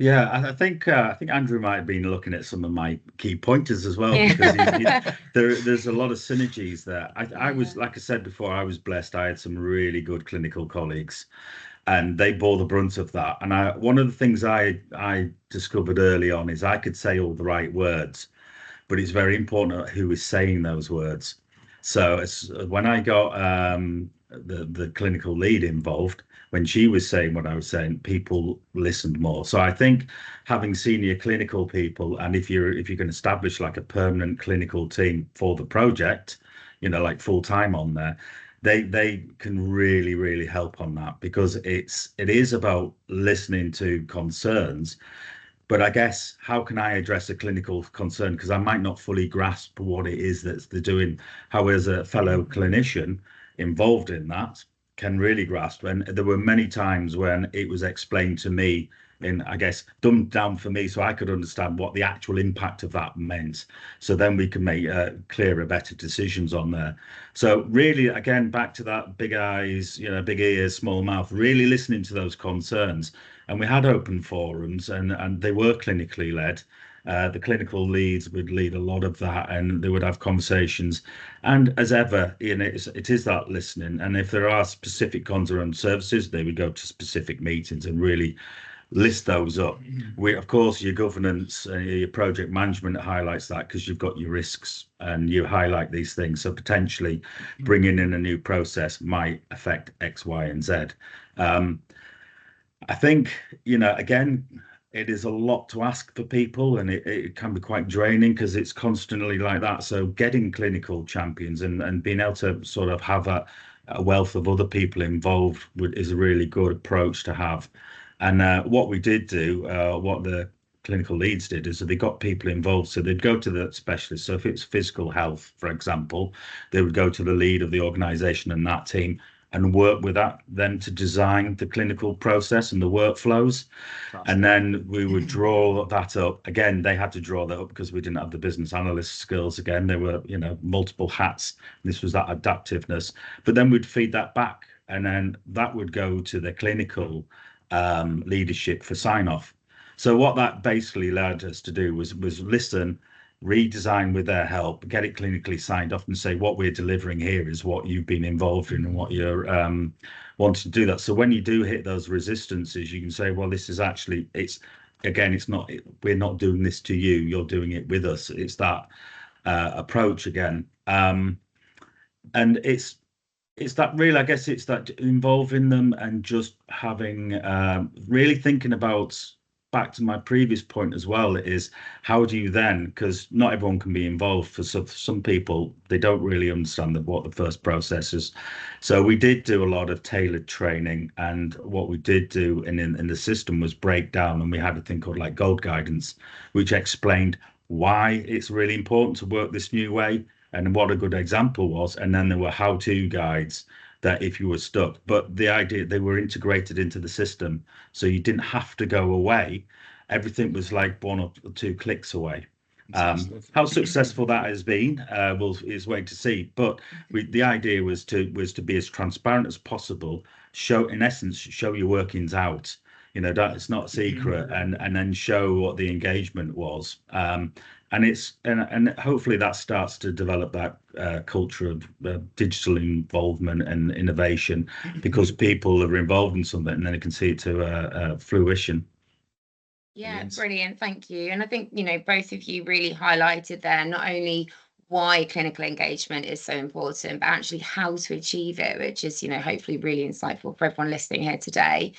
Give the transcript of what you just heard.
Yeah, I think Andrew might have been looking at some of my key pointers as well because Yeah. there's a lot of synergies there. I was, Yeah. like I said before, I was blessed. I had some really good clinical colleagues, and they bore the brunt of that. And one of the things I discovered early on is I could say all the right words, but it's very important who is saying those words. So when I got the clinical lead involved, when she was saying what I was saying, people listened more. So I think having senior clinical people, and if you can establish like a permanent clinical team for the project, like full time on there, they can really help on that because it is about listening to concerns, but I guess how can I address a clinical concern? Because I might not fully grasp what it is that they're doing. How, as a fellow clinician involved in that, can really grasp. And there were many times when it was explained to me in, I guess, dumbed down for me so I could understand what the actual impact of that meant. So then we can make clearer, better decisions on there. So really, again, back to that big eyes, big ears, small mouth, really listening to those concerns, and we had open forums, and they were clinically led. The clinical leads would lead a lot of that, and they would have conversations. And as ever, it is that listening. And if there are specific concern services, they would go to specific meetings and really list those up. Of course, your governance, your project management highlights that because you've got your risks and you highlight these things. So potentially bringing in a new process might affect X, Y, and Z. Um, I think, again, it is a lot to ask for people, and it can be quite draining because it's constantly like that. So getting clinical champions and being able to sort of have a wealth of other people involved is a really good approach to have. And what we did do, what the clinical leads did, is that they got people involved. So they'd go to the specialist. So if it's physical health, for example, they would go to the lead of the organization and that team and work with that then to design the clinical process and the workflows. And Fantastic. then we would draw that up. Again, they had to draw that up because we didn't have the business analyst skills. Again, there were, multiple hats. This was that adaptiveness. But then we'd feed that back, and then that would go to the clinical leadership for sign off. So what that basically allowed us to do was listen, redesign with their help, get it clinically signed off, and say what we're delivering here is what you've been involved in and what you're wanting to do that. So when you do hit those resistances, you can say, well, this is actually it's not, we're not doing this to you, you're doing it with us. It's that approach again. And it's that real, I guess it's that involving them and just having really thinking about, back to my previous point as well, is how do you then, because not everyone can be involved. For some people, they don't really understand what the first process is. So we did do a lot of tailored training, and what we did do in the system was break down, and we had a thing called like gold guidance, which explained why it's really important to work this new way and what a good example was. And then there were how-to guides that if you were stuck, but the idea they were integrated into the system, so you didn't have to go away. Everything was like one or two clicks away. Fantastic. How successful that has been, is wait to see. But the idea was to be as transparent as possible, show, in essence, show your workings out. That it's not a secret, and then show what the engagement was. And hopefully that starts to develop that culture of digital involvement and innovation, because people are involved in something and then they can see it to fruition. Yeah, Brilliant. brilliant. Thank you. And I think, both of you really highlighted there not only why clinical engagement is so important, but actually how to achieve it, which is, hopefully really insightful for everyone listening here today.